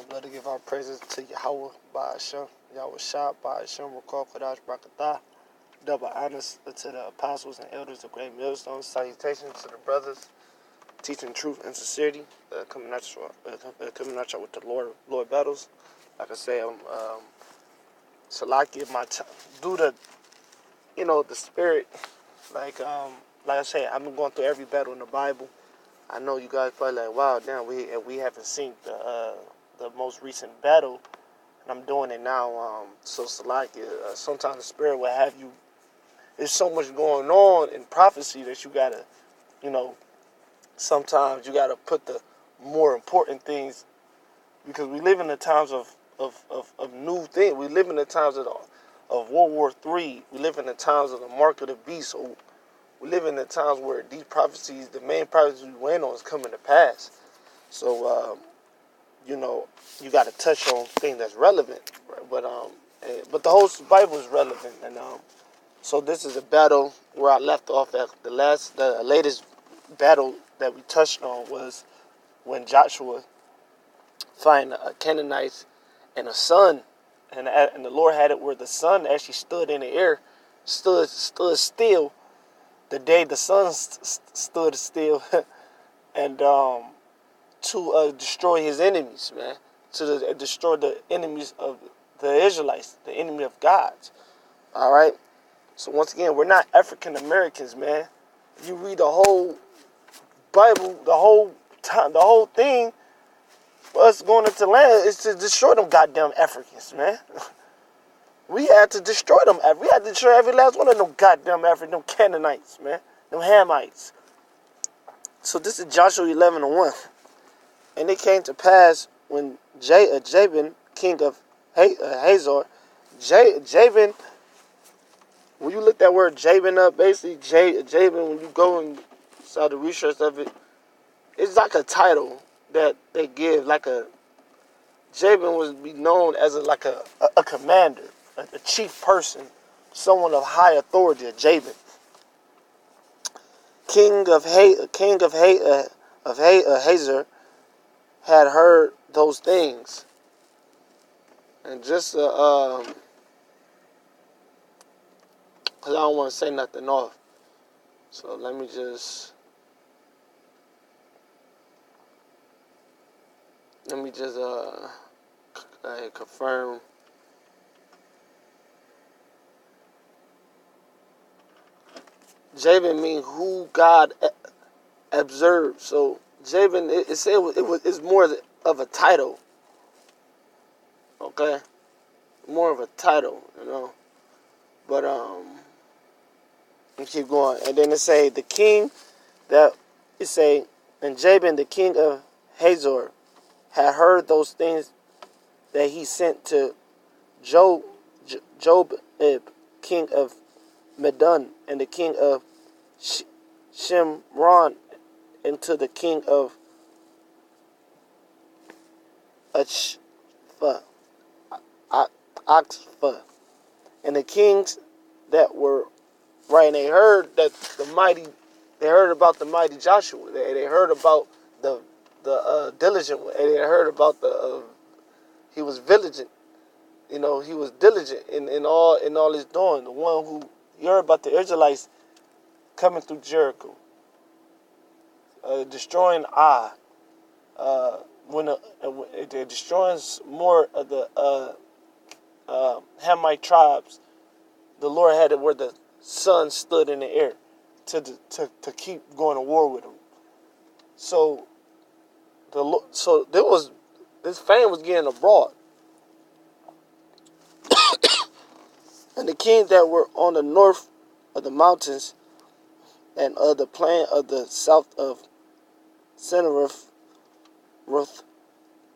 Let us give our praises to Yahweh by Hashem, Yahweh Shah by Hashem, Rakal Kodash Brakatah. Double honors to the apostles and elders of Great Millstone. Salutations to the brothers teaching truth and sincerity, coming at you with the Lord battles. Like I say, Salaki, due to the spirit. Like I say, I've been going through every battle in the Bible. I know you guys probably like, wow, damn, we haven't seen the most recent battle, and I'm doing it now. So Salaki, sometimes the spirit will have you. There's so much going on in prophecy that you gotta, sometimes you gotta put the more important things, because we live in the times of new things. We live in the times of World War III. We live in the times of the mark of the beast. So we live in the times where these prophecies, the main prophecies we went on, is coming to pass. So you got to touch on things that's relevant, right? But the whole Bible is relevant, and so this is a battle where I left off at the latest battle that we touched on was when Joshua find a Canaanite and a sun, and the Lord had it where the sun actually stood in the air, stood still. The day the sun stood still, and to destroy his enemies, man, to destroy the enemies of the Israelites, the enemy of God. All right. So once again, we're not African Americans, man. If you read the whole Bible, the whole thing, for us going into land is to destroy them goddamn Africans, man. We had to destroy them. We had to destroy every last one of them goddamn Africans, them Canaanites, man, them Hamites. So this is Joshua 11:1. And it came to pass when Jabin, king of Hazor, Jabin, when you look that word Jabin up, basically Jabin, when you go and start the research of it, it's like a title that they give, Jabin was be known as a commander, a chief person, someone of high authority, a Jabin. King of Hazor had heard those things, and just because I don't want to say nothing off, so let me just confirm. Jabin means who God observed. So Jabin, it's more of a title. Okay, more of a title, But let's keep going, and then it say the king and Jabin, the king of Hazor, had heard those things that he sent to Job, king of Medan, and the king of Shimron, and to the king of Achfa, and the kings that were right. And they heard about the mighty Joshua. They heard about the diligent. And they heard about he was vigilant. He was diligent in all his doing. The one who you heard about the Israelites coming through Jericho, destroying Ai. When they're destroying more of the Hamite tribes, the Lord had it where the sun stood in the air to keep going to war with them. So this fame was getting abroad. And the kings that were on the north of the mountains and of the plain of the south of Sennacherib,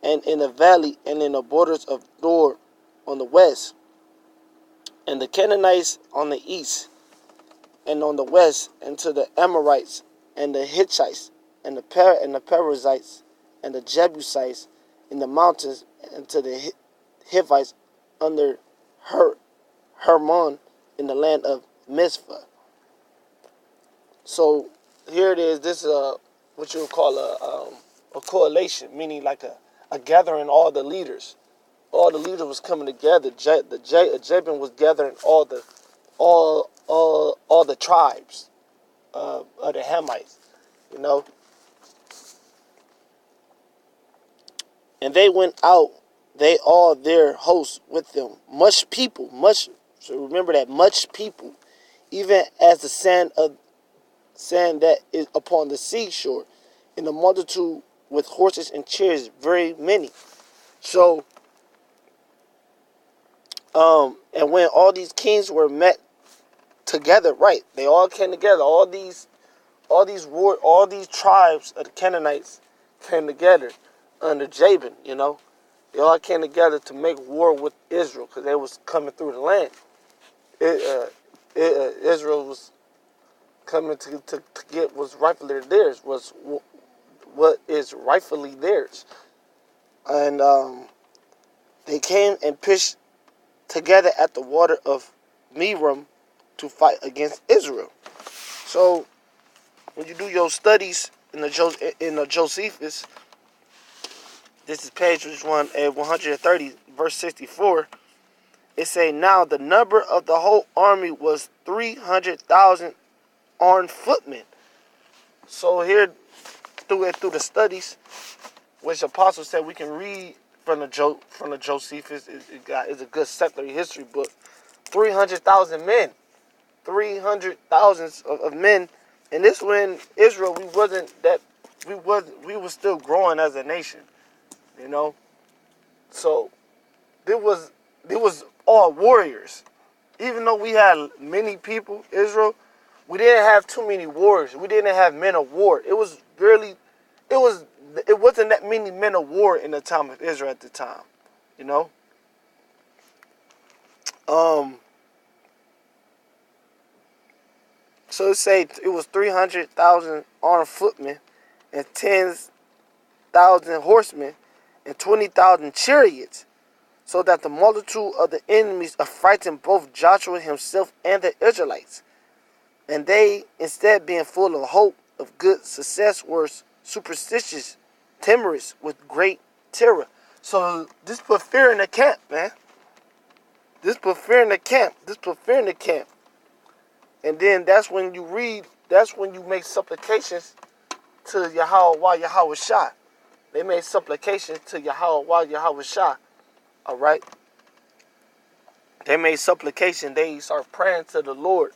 and in the valley and in the borders of Dor on the west, and the Canaanites on the east and on the west, and to the Amorites and the Hittites and the Perizzites and the Jebusites in the mountains, and to the Hivites under Hermon in the land of Mizpah. So here it is. This is what you would call a correlation, meaning like a gathering all the leaders. All the leaders was coming together. Jabin was gathering all the tribes of the Hamites, you know. And they went out, they all their hosts with them, much people, much. So remember that, much people, even as the sand that is upon the seashore, in the multitude with horses and chariots, very many. So, and when all these kings were met together, right? They all came together. All these tribes of the Canaanites came together under Jabin. You know, they all came together to make war with Israel because they was coming through the land. Israel was coming to get what's rightfully theirs. Was what is rightfully theirs, and they came and pitched together at the water of Merom to fight against Israel. So when you do your studies in the Josephus, this is page 130, verse 64. It say, now the number of the whole army was 300,000 armed footmen. So here, through the studies, which Apostle said we can read from the Josephus, it's a good secular history book. 300,000 men, 300,000 of men. And this when Israel, we were still growing as a nation, you know. So there was all warriors. Even though we had many people, Israel, we didn't have too many warriors. We didn't have men of war. It wasn't that many men of war in the time of Israel at the time, you know. So it say it was 300,000 armed footmen and 10,000 horsemen and 20,000 chariots, so that the multitude of the enemies affrighted both Joshua himself and the Israelites. And they, instead being full of hope of good success, were superstitious, timorous, with great terror. So this put fear in the camp, man. This put fear in the camp. And then that's when you make supplications to Yahweh while Yahweh Shah. They made supplications to Yahweh while Yahweh Shah. All right? They made supplication. They start praying to the Lord.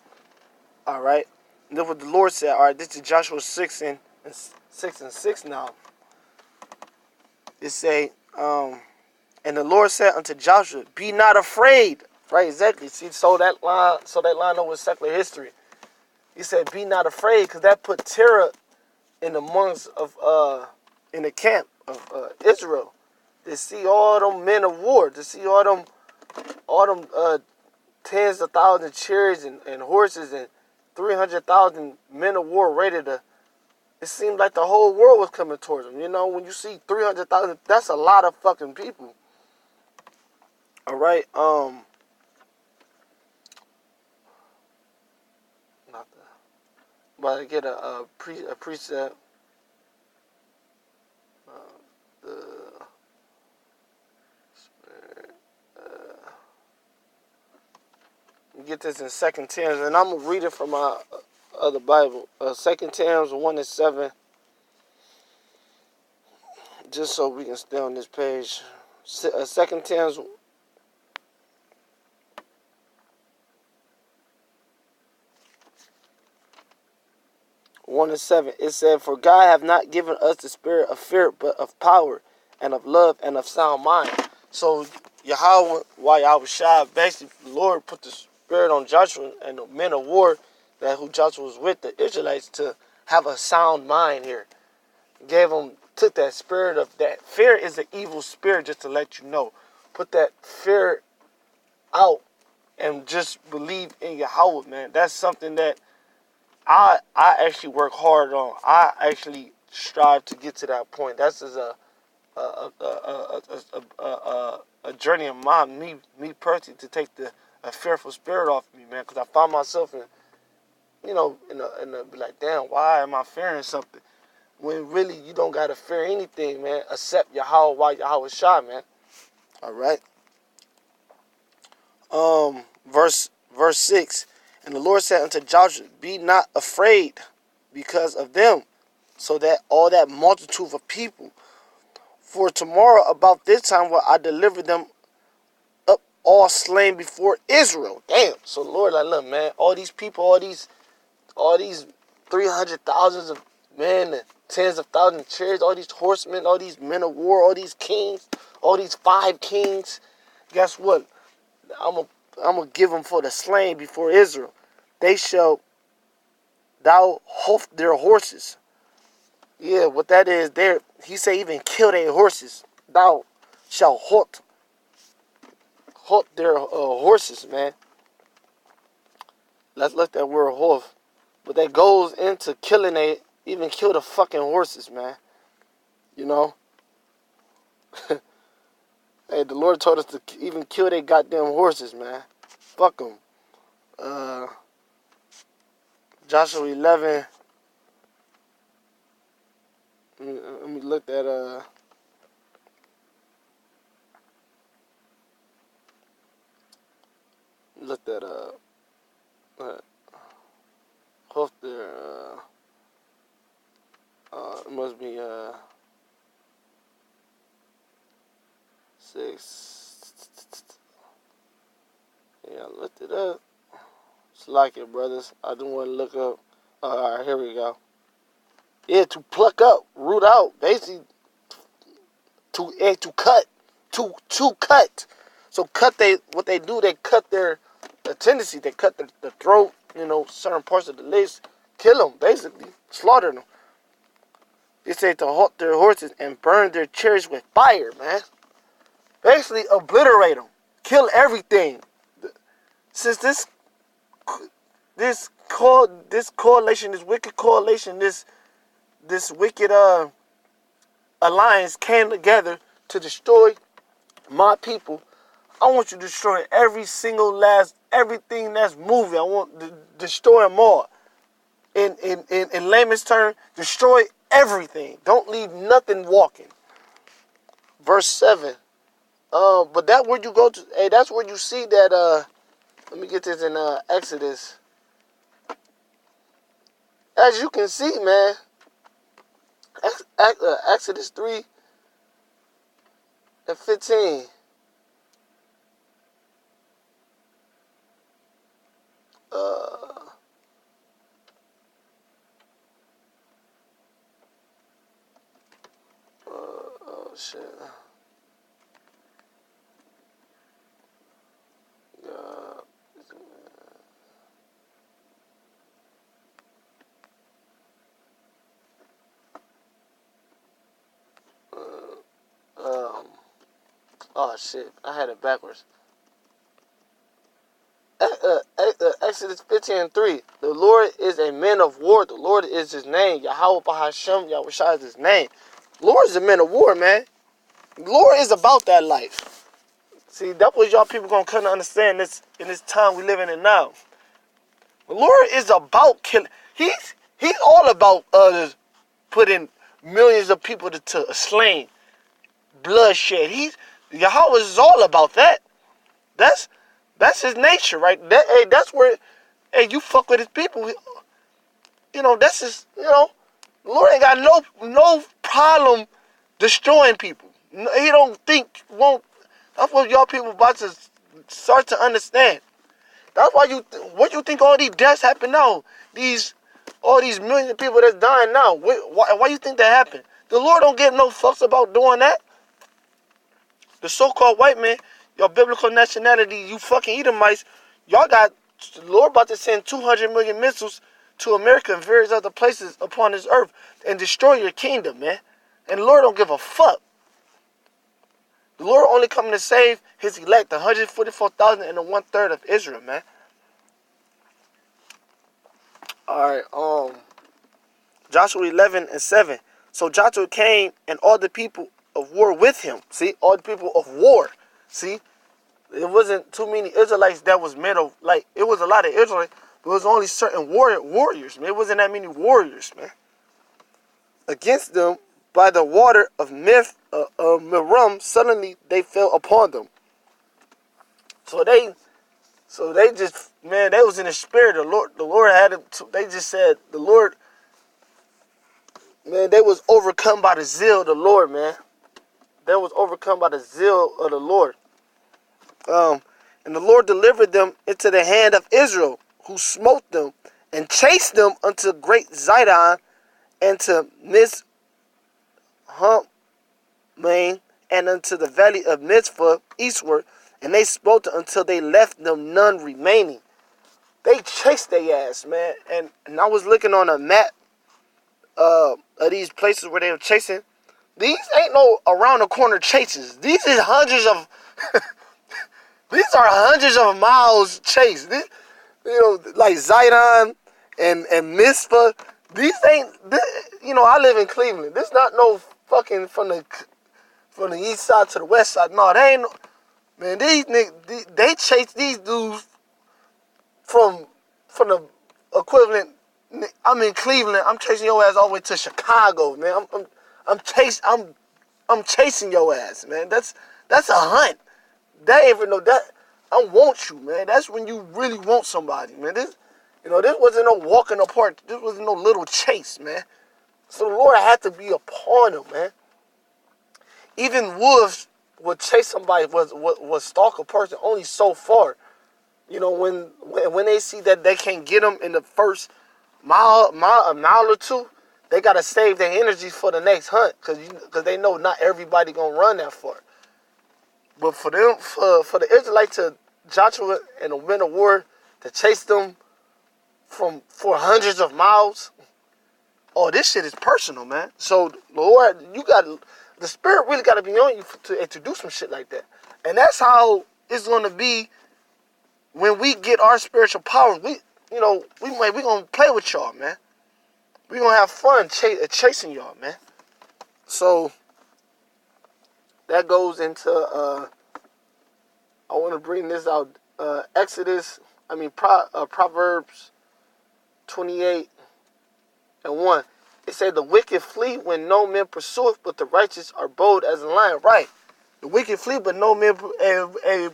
All right? And then what the Lord said, all right, this is Joshua 6 and 6 now. It say, and the Lord said unto Joshua, be not afraid. Right, exactly. See, so that line over secular history. He said, be not afraid, because that put terror in the monks in the camp of Israel. To see all them men of war, to see all them tens of thousands of chariots and horses and 300,000 men of war ready to. It seemed like the whole world was coming towards them. You know, when you see 300,000, that's a lot of fucking people. All right, but I get a precept. Get this in 2 Timothy, and I'm gonna read it from my other Bible. 2 Timothy 1:7. Just so we can stay on this page. 2 Timothy 1:7. It said, for God hath not given us the spirit of fear, but of power and of love and of sound mind. So Yahweh, while Yahweh Shai, basically the Lord put the spirit on Joshua and the men of war that who Joshua was with, the Israelites, to have a sound mind here. Took that spirit of that. Fear is an evil spirit, just to let you know. Put that fear out and just believe in Yahweh, man. That's something that I actually work hard on. I actually strive to get to that point. That's just a journey of mine, me personally, to take a fearful spirit off me, man. Because I find myself in a like, damn, why am I fearing something? when really you don't gotta fear anything, man, except Yahweh Shai, man. All right. Verse 6. And the Lord said unto Joshua, be not afraid because of them, so that all that multitude of people. For tomorrow about this time will I deliver them up all slain before Israel. Damn. So Lord, like, look, man, all these people, all these 300,000 of men and tens of thousands of chariots, all these horsemen, all these men of war, all these kings, all these 5 kings. Guess what? I'm gonna give them for the slain before Israel. They shall thou hoof their horses. Yeah, what that is, there he say even kill their horses. Thou shalt hoof their horses, man. Let's let that word hoof. But that goes into killing even kill the fucking horses, man. You know? Hey, the Lord told us to even kill their goddamn horses, man. Fuck them. Joshua 11. Let me look at hoof there. It must be 6. Yeah, I looked it up. It's like it, brothers. I didn't want to look up. All right, here we go. Yeah, to pluck up, root out, basically to cut, to cut. So what they do, they cut the tendency, they cut the throat, certain parts of the legs, kill them, basically, slaughter them. They say to halt their horses and burn their chariots with fire, man. Basically, obliterate them, kill everything. Since this coalition, this wicked coalition, this wicked alliance came together to destroy my people, I want you to destroy everything that's moving. I want to destroy them all. In layman's term, destroy everything. Don't leave nothing walking. Verse 7. But that where you go to, hey, that's where you see that. Let me get this in Exodus. As you can see, man, Exodus 3 and 15. Oh shit. Oh shit, I had it backwards. Exodus 15:3. The Lord is a man of war. The Lord is his name. Yahweh Bahashem, Yahweh Shai is his name. The Lord is a man of war, man. The Lord is about that life. See, that's what y'all people gonna come to understand in this time we living in now. The Lord is about killing. He's all about putting millions of people to slain, bloodshed. Yahweh is all about that. That's his nature, right? That's where, you fuck with his people. That's his. The Lord ain't got no problem destroying people. He don't think won't. That's what y'all people about to start to understand. That's why what you think all these deaths happen now? All these millions of people that's dying now. Why you think that happened? The Lord don't give no fucks about doing that. The so-called white man, your biblical nationality, you fucking Edomites, y'all got the Lord about to send 200 million missiles to America and various other places upon this earth and destroy your kingdom, man. And the Lord don't give a fuck. The Lord only coming to save his elect, 144,000 and the 1/3 of Israel, man. All right, Joshua 11:7. So Joshua came and all the people of war with him. See, all the people of war. See, it wasn't too many Israelites that was men of, it was a lot of Israelites, but it was only certain warriors, man. It wasn't that many warriors, man. against them by the water of Merom, suddenly they fell upon them. So they just, man, they was in the spirit. The Lord had them. They just said, the Lord, man, they was overcome by the zeal of the Lord, man. They was overcome by the zeal of the Lord. And the Lord delivered them into the hand of Israel, who smote them and chased them unto great Zidon and to Mizhumaim and unto the valley of Mizpah eastward, and they smote them until they left them none remaining. They chased their ass, man. And I was looking on a map of these places where they were chasing. These ain't no around the corner chases. These is hundreds of these are hundreds of miles chase. Like Zidon and Mizpah. These ain't, I live in Cleveland. This not no fucking from the east side to the west side. No, they ain't. Man, these niggas, they chase these dudes from the equivalent. I'm in Cleveland. I'm chasing your ass all the way to Chicago, man. I'm chasing your ass, man. That's a hunt. That ain't even no that. I want you, man. That's when you really want somebody, man. This wasn't no walking apart. This wasn't no little chase, man. So the Lord had to be upon him, man. Even wolves would chase somebody, was stalk a person only so far. When they see that they can't get them in the first a mile or two, they gotta save their energy for the next hunt, cause they know not everybody gonna run that far. But for the Israelites, to Joshua and the men of war to chase them for hundreds of miles, oh, this shit is personal, man. So Lord, the Spirit really gotta be on you to do some shit like that, and that's how it's gonna be when we get our spiritual powers. We gonna play with y'all, man. We gonna have fun chasing y'all, man. So that goes into I want to bring this out. Proverbs 28:1. It said, the wicked flee when no man pursueth, but the righteous are bold as a lion. Right. The wicked flee, but no man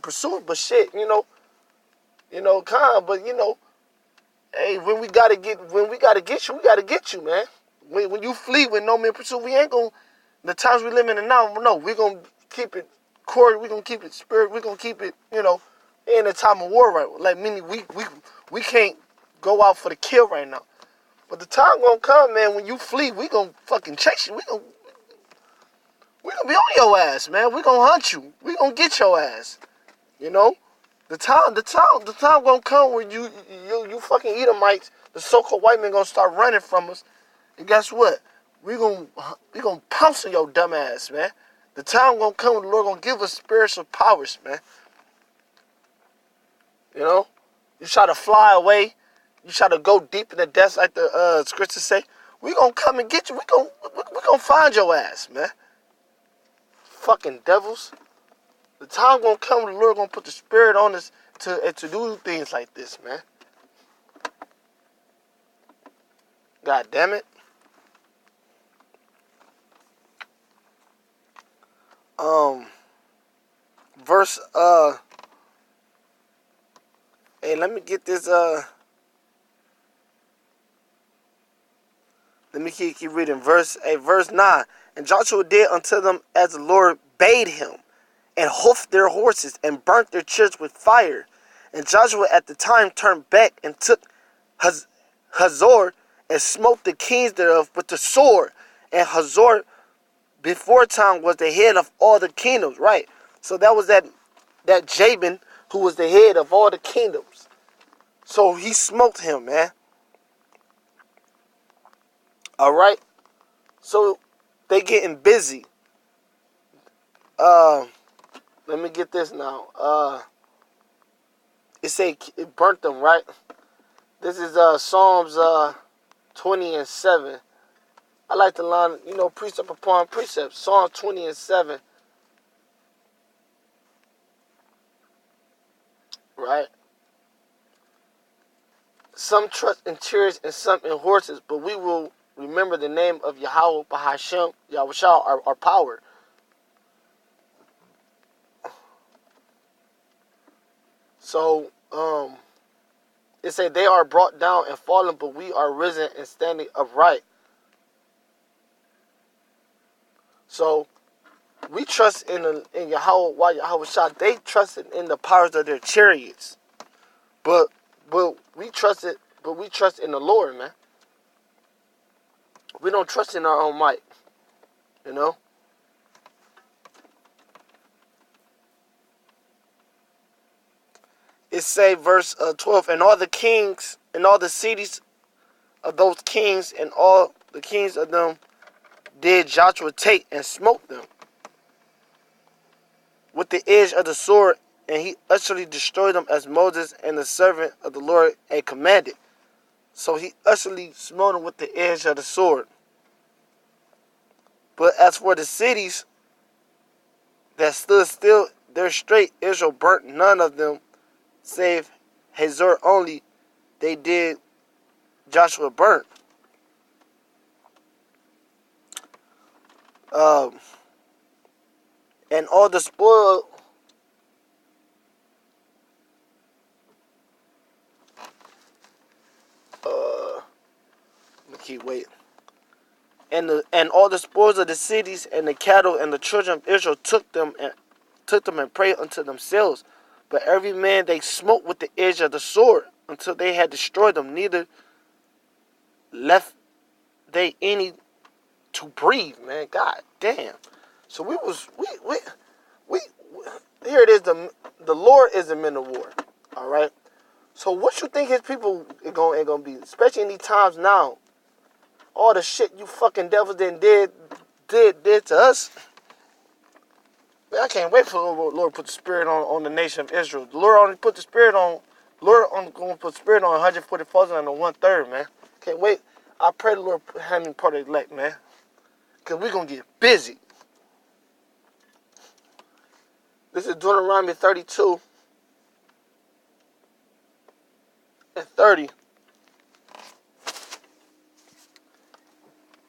pursueth. But shit, but hey, when we gotta get you, we gotta get you, man. When you flee when no man pursue, we ain't gonna. The times we live in now, no, we gonna keep it core. We gonna keep it spirit. We gonna keep it, in a time of war, right? Like meaning we can't go out for the kill right now. But the time gonna come, man. When you flee, we gonna fucking chase you. We gonna be on your ass, man. We gonna hunt you. We gonna get your ass. The time gonna come where you fucking Edomites, the so-called white men, gonna start running from us. And guess what? We gonna pounce on your dumb ass, man. The time gonna come when the Lord gonna give us spiritual powers, man. You try to fly away, you try to go deep in the depths, like the scriptures say. We gonna come and get you. We gonna find your ass, man. Fucking devils. The time gonna come when the Lord gonna put the Spirit on us to do things like this, man. God damn it. Verse hey, let me get this let me keep reading. Verse 9. And Joshua did unto them as the Lord bade him, and hoofed their horses, and burnt their chariots with fire. And Joshua at the time turned back and took Hazor, and smote the kings thereof with the sword. And Hazor before time was the head of all the kingdoms, right? So that was that Jabin who was the head of all the kingdoms. So he smoked him, man. All right. So they getting busy. Let me get this now. It burnt them, right? This is Psalms 20:7. I like to line, precept upon precept. Psalm 20:7. Right? Some trust in chariots and some in horses, but we will remember the name of Yahweh Bahashem, Yahushua, our power. So, it said they are brought down and fallen, but we are risen and standing upright. So, we trust in Yahweh, while Yahweh Shah, they trusted in the powers of their chariots. But we trust in the Lord, man. We don't trust in our own might, you know. It say verse 12, and all the kings and all the cities of those kings and all the kings of them did Joshua take and smote them with the edge of the sword, and he utterly destroyed them as Moses and the servant of the Lord had commanded. So he utterly smote them with the edge of the sword. But as for the cities that stood still there straight, Israel burnt none of them, save Hazor only. They did Joshua burnt. And all the spoil. Keep waiting. And all the spoils of the cities and the cattle and the children of Israel took them and prayed unto themselves. But every man they smote with the edge of the sword until they had destroyed them, neither left they any to breathe, man. God damn. So we here it is, the Lord is the men of war. Alright? So what you think his people are gonna be, especially in these times now? All the shit you fucking devils did to us. Man, I can't wait for the Lord to put the spirit on the nation of Israel. The Lord only put the spirit on. Going to put the spirit on 140,000 and the 1/3, man. Can't wait. I pray the Lord have me part of the elect, man. Because we're going to get busy. This is Deuteronomy 32 and 30.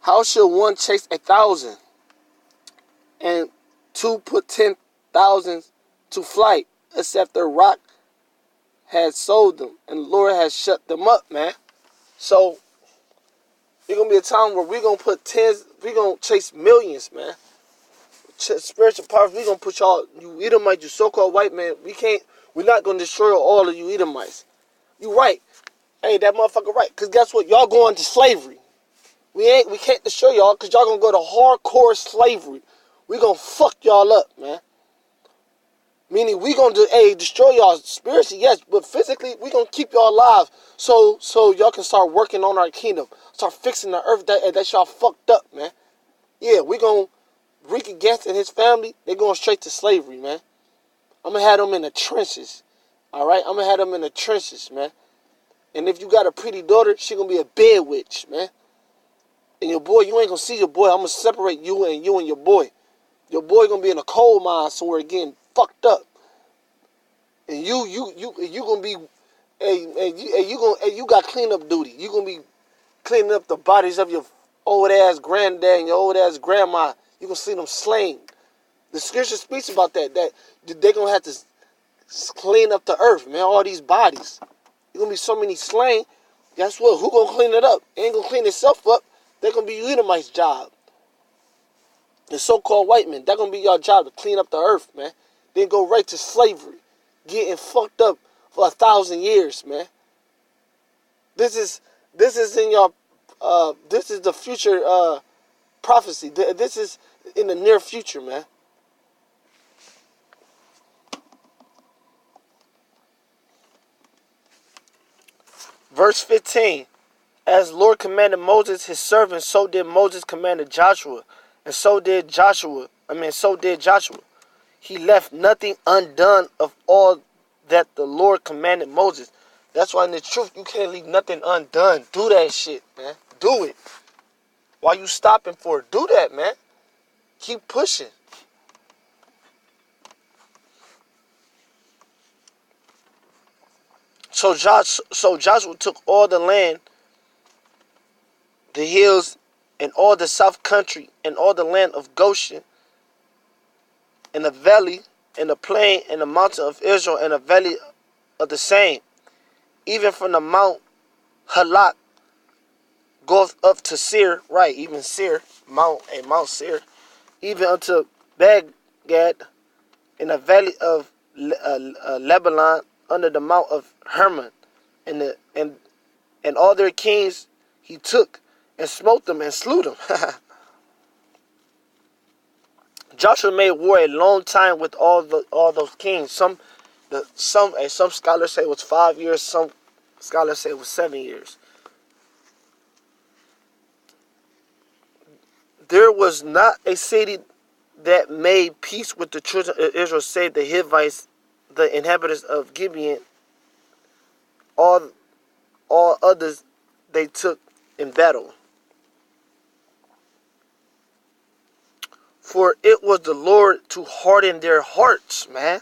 How shall one chase 1,000 and two put 10,000 to flight, except the rock has sold them and the Lord has shut them up, man? So there's gonna be a time where we're gonna put we're gonna chase millions, man. Spiritual powers, we're gonna put y'all, you Edomites, you so-called white man, we're not gonna destroy all of you Edomites. You right. Hey, that motherfucker right. Cause guess what? Y'all going to slavery. We can't destroy y'all because y'all gonna go to hardcore slavery. We gonna fuck y'all up, man. Meaning we gonna destroy y'all spiritually, yes, but physically we gonna keep y'all alive so y'all can start working on our kingdom, start fixing the earth that y'all fucked up, man. Yeah, we gonna Ricky Gantz and his family, they going straight to slavery, man. I'm gonna have them in the trenches, all right. I'm gonna have them in the trenches, man. And if you got a pretty daughter, she gonna be a bed witch, man. And your boy, you ain't gonna see your boy. I'm gonna separate you and your boy. Your boy gonna be in a coal mine somewhere getting fucked up. And you gonna be, you got cleanup duty. You gonna be cleaning up the bodies of your old ass granddad and your old ass grandma. You gonna see them slain. The scripture speaks about that they gonna have to clean up the earth, man. All these bodies. There's gonna be so many slain. Guess what? Who gonna clean it up? It ain't gonna clean itself up. They're gonna be Edomite's job. The so-called white men, that's gonna be your job to clean up the earth, man. Then go right to slavery, getting fucked up for 1,000 years, man. This is in your this is the future prophecy. This is in the near future, man. Verse 15. As the Lord commanded Moses his servant, so did Moses commanded Joshua, and so did Joshua. He left nothing undone of all that the Lord commanded Moses. That's why in the truth, you can't leave nothing undone. Do that shit, man. Do it. Why you stopping for it? Do that, man. Keep pushing. So Joshua took all the land the hills, and all the south country, and all the land of Goshen, and the valley, and the plain, and the mountain of Israel, and the valley of the same, even from the Mount Halak goeth up to Seir, right, even Seir, Mount Seir, even unto Bagdad, in the valley of Lebanon, under the mount of Hermon, and all their kings he took, and smote them and slew them. Joshua made war a long time with all those kings. Some scholars say it was 5 years. Some scholars say it was 7 years. There was not a city that made peace with the children of Israel, save the Hivites, the inhabitants of Gibeon. All others they took in battle. For it was the Lord to harden their hearts, man.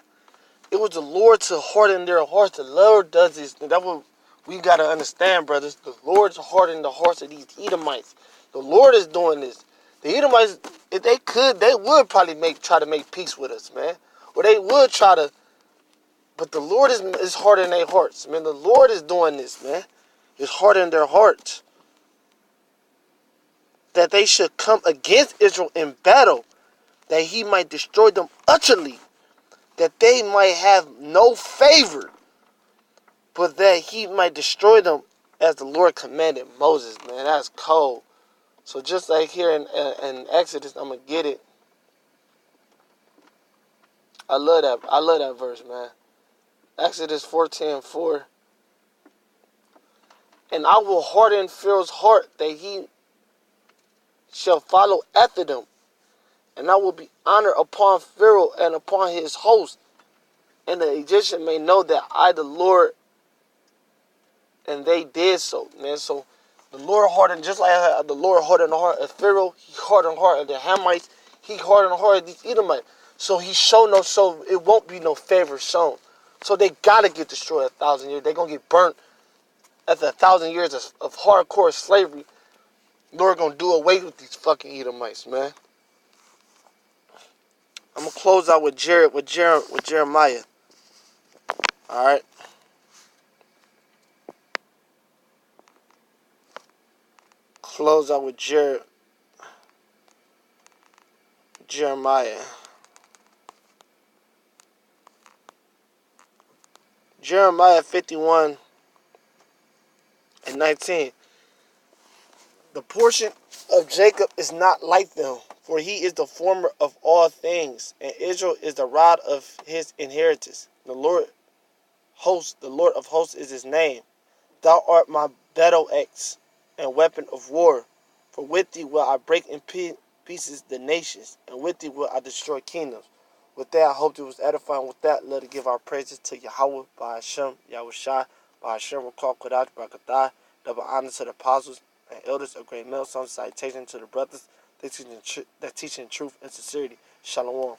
It was the Lord to harden their hearts. The Lord does this. That's what we got to understand, brothers. The Lord's hardening the hearts of these Edomites. The Lord is doing this. The Edomites, if they could, they would probably try to make peace with us, man. Or they would try to. But the Lord is hardening their hearts, man. The Lord is doing this, man. He's hardening their hearts. That they should come against Israel in battle, that he might destroy them utterly, that they might have no favor, but that he might destroy them as the Lord commanded Moses, man. That's cold. So just like here in Exodus, I'm going to get it. I love that verse, man. Exodus 14:4. And I will harden Pharaoh's heart, that he shall follow after them. And I will be honored upon Pharaoh and upon his host. And the Egyptian may know that I, the Lord, and they did so, man. So the Lord hardened, just like the Lord hardened the heart of Pharaoh, he hardened the heart of the Hamites, he hardened the heart of these Edomites. So so it won't be no favor shown. So they gotta get destroyed 1,000 years. They're gonna get burnt after 1,000 years of hardcore slavery. Lord gonna do away with these fucking Edomites, man. I'm gonna close out with Jeremiah. All right. Close out with Jeremiah. Jeremiah 51:19. The portion of Jacob is not like them, for he is the former of all things, and Israel is the rod of his inheritance. The Lord of hosts is his name. Thou art my battle axe and weapon of war. For with thee will I break in pieces the nations, and with thee will I destroy kingdoms. With that, I hope it was edifying. With that, let us give our praises to Yahweh, by Hashem, Yahushua, by Hashem, Rakal, Kodash, Barakathah. Double honor to the apostles and elders of Great Millstone. Citation to the brothers that teaching truth and sincerity. Shalom.